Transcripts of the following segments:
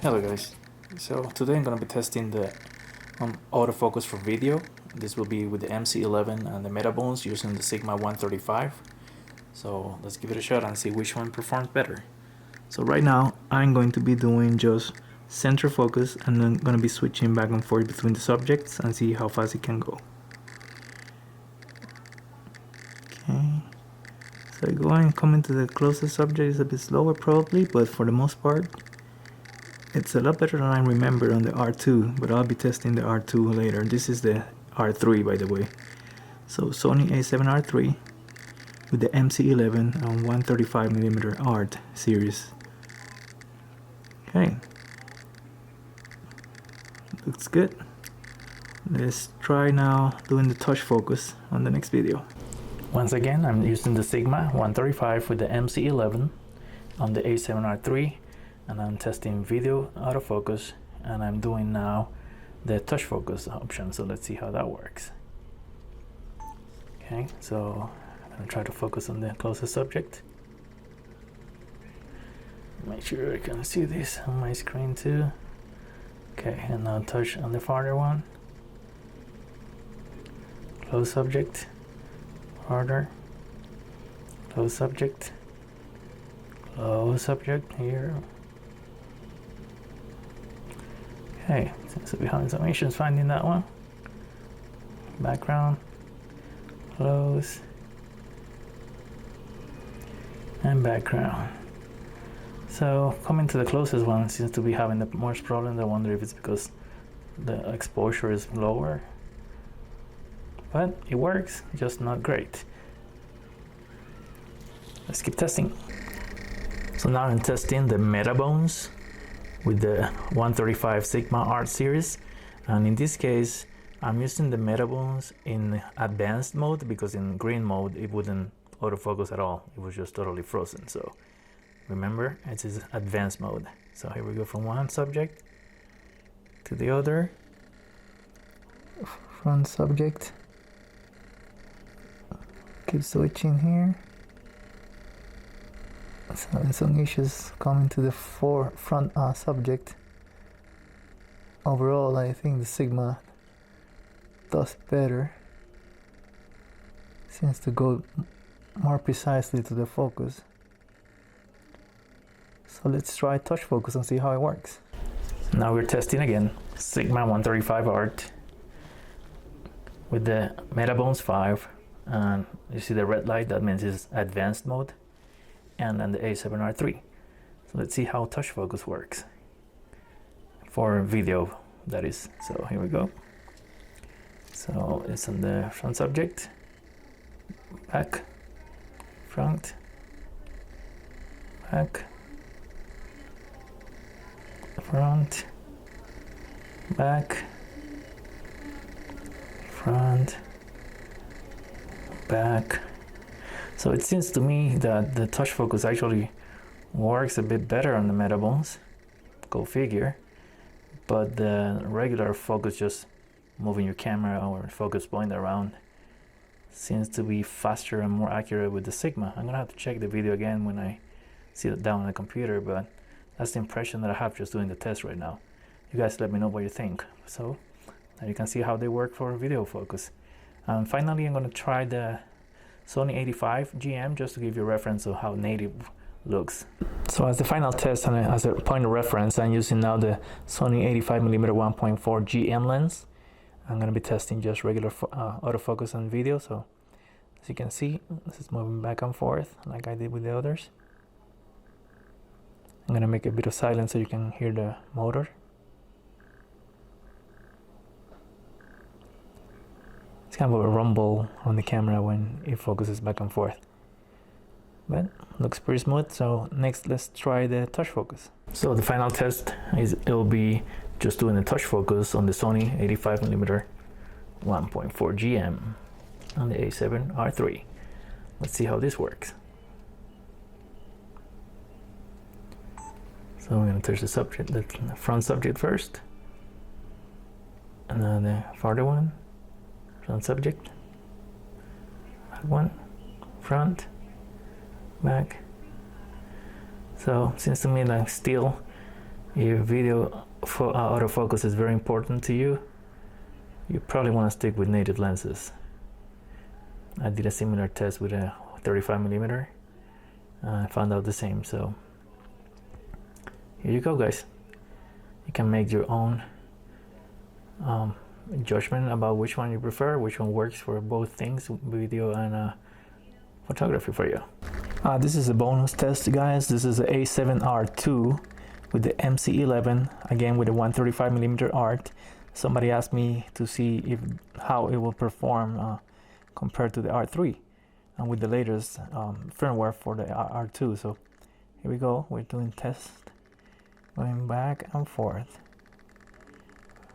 Hello guys, so today I'm going to be testing the autofocus for video. This will be with the MC-11 and the Metabones using the Sigma 135. So let's give it a shot and see which one performs better. So right now I'm going to be doing just center focus and then going to be switching back and forth between the subjects and see how fast it can go. Okay, so going coming to the closest subject is a bit slower probably, but for the most part it's a lot better than I remember on the R2, but I'll be testing the R2 later. This is the R3 by the way. So Sony A7R 3 with the MC-11 and 135mm art series. Okay, looks good. Let's try now doing the touch focus on the next video. Once again, I'm using the Sigma 135 with the MC-11 on the A7R 3, and I'm testing video autofocus, and I'm doing now the touch focus option. So let's see how that works. Okay, so I'm gonna try to focus on the closest subject. Make sure I can see this on my screen too. Okay, and now touch on the farther one. Close subject, harder. Close subject, here. Okay, seems to be having some issues finding that one. Background, close, and background. So coming to the closest one seems to be having the most problems. I wonder if it's because the exposure is lower, but it works, just not great. Let's keep testing. So now I'm testing the Metabones with the 135 Sigma Art series, and in this case I'm using the Metabones in advanced mode because in green mode it wouldn't autofocus at all. It was just totally frozen. So remember, it is advanced mode. So here we go from one subject to the other. Front subject. Keep switching here. So having some issues coming to the front subject. Overall, I think the Sigma does better. Seems to go more precisely to the focus. So let's try touch focus and see how it works. Now we're testing again Sigma 135 Art with the Metabones 5, and you see the red light, that means it's advanced mode, and then the A7R 3. So let's see how touch focus works for video, that is. So here we go. So it's on the front subject, back, front, back, front, back, front, back. So it seems to me that the touch focus actually works a bit better on the Metabones, go figure, but the regular focus, just moving your camera or focus point around, seems to be faster and more accurate with the Sigma. I'm gonna have to check the video again when I see it down on the computer, but that's the impression that I have just doing the test right now. You guys let me know what you think. So now you can see how they work for video focus. Finally, I'm gonna try the Sony A7R GM just to give you a reference of how native looks. So as the final test and as a point of reference, I'm using now the Sony 85mm 1.4 GM lens. I'm going to be testing just regular autofocus on video. So as you can see, this is moving back and forth like I did with the others. I'm going to make a bit of silence so you can hear the motor. It's kind of a rumble on the camera when it focuses back and forth, but looks pretty smooth. So next, let's try the touch focus. So the final test is, it'll be just doing the touch focus on the Sony 85mm 1.4 GM on the A7R 3. Let's see how this works. So we're going to touch the subject, the front subject first, and then the farther one. Front subject, back one, front, back. So seems to me like still If video autofocus is very important to you, you probably want to stick with native lenses. I did a similar test with a 35mm. I found out the same. So here you go, guys. You can make your own judgment about which one you prefer, which one works for both things, video and photography for you. This is a bonus test, guys. This is the A7R2 with the MC-11, again with a 135mm art. Somebody asked me to see how it will perform compared to the R3 and with the latest firmware for the R2. So here we go, we're doing test, going back and forth,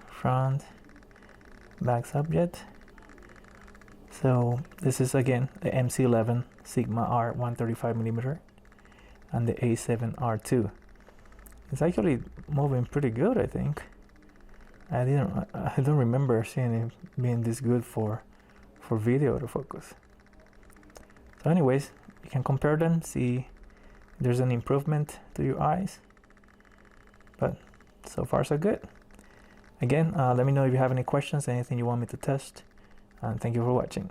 front, back subject. So this is again the MC-11 Sigma R 135mm and the A7R2. It's actually moving pretty good, I think. I don't remember seeing it being this good for video autofocus. So anyways, you can compare them, see if there's an improvement to your eyes. But so far so good. Again, let me know if you have any questions, anything you want me to test, and thank you for watching.